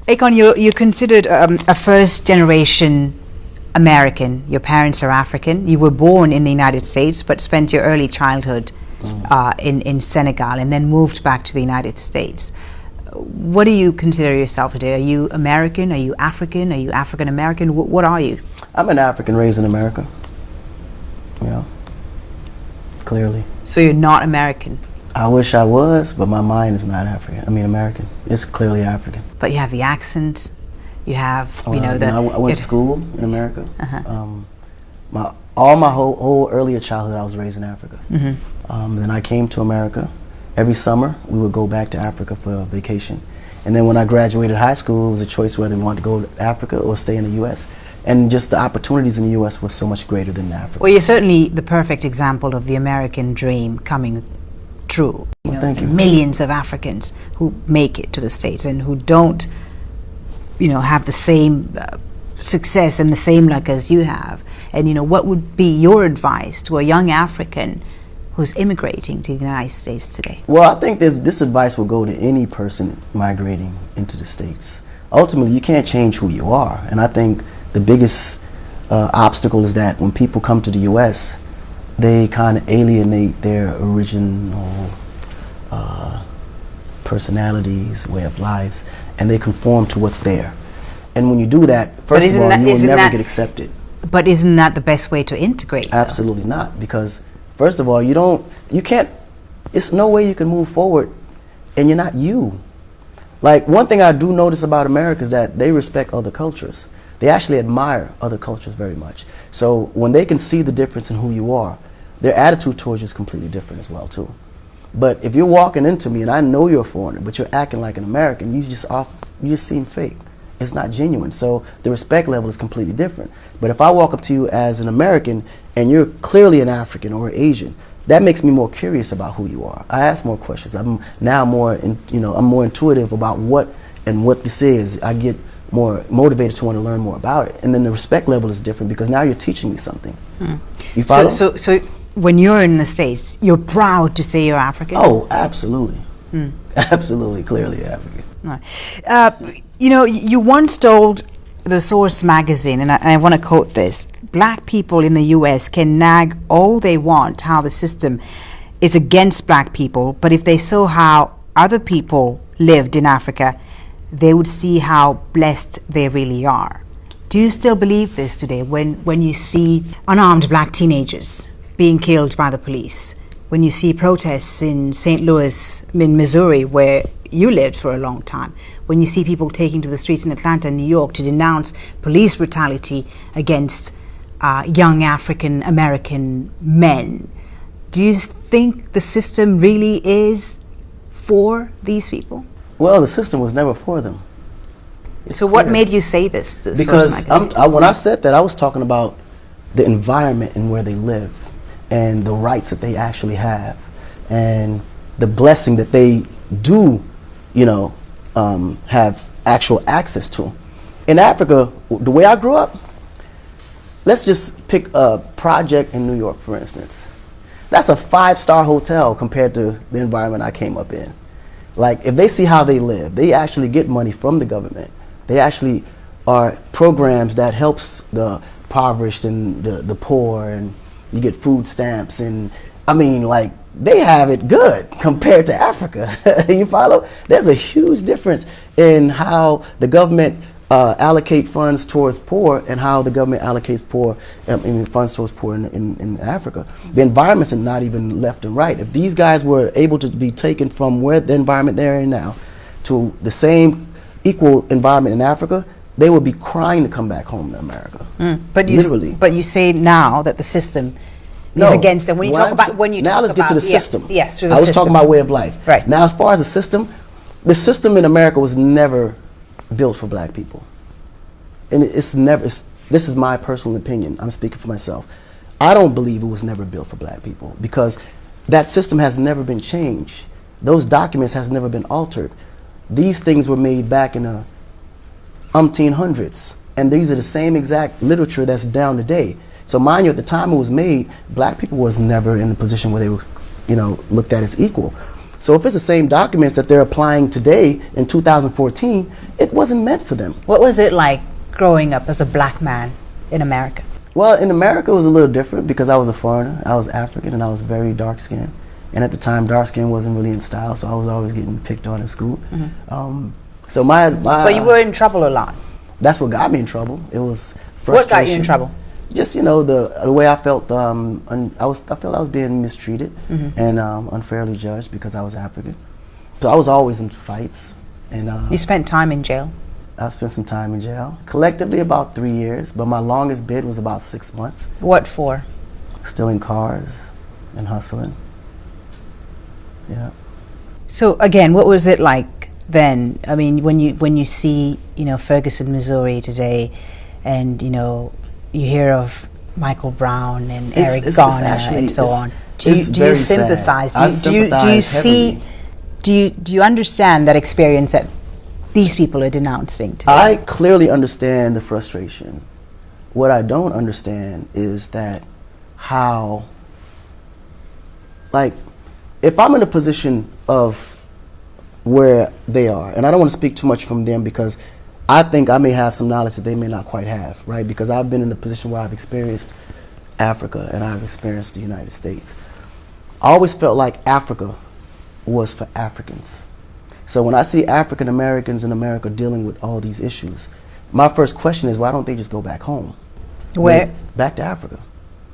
Akon, you're considered a first-generation American. Your parents are African. You were born in the United States, but spent your early childhood in Senegal, and then moved back to the United States. What do you consider yourself today? Are you American? Are you African? Are you African American? What are you? I'm an African raised in America. You know, clearly. So you're not American? I wish I was, but my mind is not African. I mean American. It's clearly African. But you have the accent. You have, I went to school in America. All my whole earlier childhood, I was raised in Africa. Then I came to America. Every summer, we would go back to Africa for a vacation. And then when I graduated high school, it was a choice whether we wanted to go to Africa or stay in the U.S. And just the opportunities in the U.S. were so much greater than Africa. Well, you're certainly the perfect example of the American dream coming true. Thank you. Millions of Africans who make it to the States and who don't, have the same success and the same luck as you have. And, what would be your advice to a young African who's immigrating to the United States today? Well, I think this advice will go to any person migrating into the States. Ultimately, you can't change who you are. And I think the biggest obstacle is that when people come to the U.S., they kind of alienate their original personalities, way of lives, and they conform to what's there. And when you do that, first of all, you will never get accepted. But isn't that the best way to integrate? Absolutely not, because first of all, it's no way you can move forward and you're not you. Like, one thing I do notice about America is that they respect other cultures. They actually admire other cultures very much. So when they can see the difference in who you are, their attitude towards you is completely different as well too. But if you're walking into me and I know you're a foreigner, but you're acting like an American, you just seem fake. It's not genuine. So the respect level is completely different. But if I walk up to you as an American and you're clearly an African or Asian, that makes me more curious about who you are. I ask more questions. I'm now I'm more intuitive about what this is. I get more motivated to want to learn more about it. And then the respect level is different because now you're teaching me something. You follow? So when you're in the States, you're proud to say you're African? Oh, absolutely. Absolutely, clearly African. Right. You once told the Source magazine, and I want to quote this: "Black people in the U.S. can nag all they want how the system is against black people, but if they saw how other people lived in Africa, they would see how blessed they really are." Do you still believe this today when you see unarmed black teenagers being killed by the police, when you see protests in St. Louis, in Missouri, where you lived for a long time, when you see people taking to the streets in Atlanta and New York to denounce police brutality against young African American men? Do you think the system really is for these people? Well, the system was never for them. So what made you say this to Because when I said that, I was talking about the environment and where they live and the rights that they actually have and the blessing that they do, have actual access to. In Africa, the way I grew up, let's just pick a project in New York, for instance. That's a 5-star hotel compared to the environment I came up in. Like, if they see how they live, they actually get money from the government. They actually are programs that helps the impoverished and the poor, and you get food stamps, and they have it good compared to Africa. You follow? There's a huge difference in how the government allocate funds towards poor and how the government allocates funds towards poor in Africa. The environments are not even left and right. If these guys were able to be taken from where the environment they're in now to the same equal environment in Africa, they would be crying to come back home to America. But you say now that the system is against them. Now let's get to the system. Yes, through the system. I was system. talking about way of life. Right. Now, as far as the system in America was never built for black people. And this is my personal opinion. I'm speaking for myself. I don't believe it was never built for black people because that system has never been changed. Those documents has never been altered. These things were made back in the umpteen hundreds, and these are the same exact literature that's down today. So mind you, at the time it was made, black people was never in a position where they were, looked at as equal. So if it's the same documents that they're applying today in 2014, it wasn't meant for them. What was it like growing up as a black man in America? Well, in America it was a little different because I was a foreigner. I was African and I was very dark skinned. And at the time, dark skin wasn't really in style, so I was always getting picked on in school. So my But you were in trouble a lot. That's what got me in trouble. It was frustration. What got you in trouble? Just, you know, the way I felt. I felt I was being mistreated and unfairly judged because I was African. So I was always in fights. And You spent time in jail? I spent some time in jail. Collectively about 3 years, but my longest bid was about 6 months. What for? Stealing cars and hustling. Yeah. So again, what was it like then? I mean, when you see, you know, Ferguson, Missouri today, and you know, you hear of Michael Brown and Eric Garner and so on. Do you sympathize? Do you understand that experience that these people are denouncing today? I clearly understand the frustration. What I don't understand is that how, like, if I'm in a position of where they are, and I don't want to speak too much from them because I think I may have some knowledge that they may not quite have, right? Because I've been in a position where I've experienced Africa and I've experienced the United States. I always felt like Africa was for Africans. So when I see African Americans in America dealing with all these issues, my first question is, why don't they just go back home? Where? Back to Africa.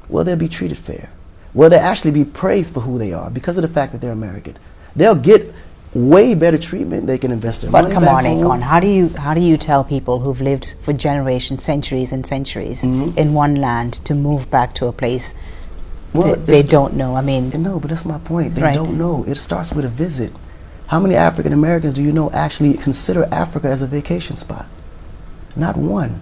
Will they be treated fair? Will they actually be praised for who they are because of the fact that they're American? They'll get way better treatment. They can invest their money back home. But come on, Akon, how do you tell people who've lived for generations, centuries and centuries in one land to move back to a place they don't know? I mean, no, but that's my point. They don't know. It starts with a visit. How many African Americans do you know actually consider Africa as a vacation spot? Not one.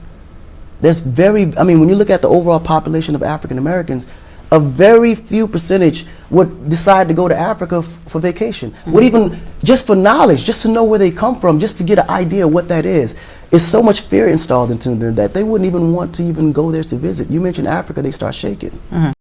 There's when you look at the overall population of African Americans, a very few percentage would decide to go to Africa for vacation. Would even, just for knowledge, just to know where they come from, just to get an idea of what that is. It's so much fear installed into them that they wouldn't even want to even go there to visit. You mentioned Africa, they start shaking.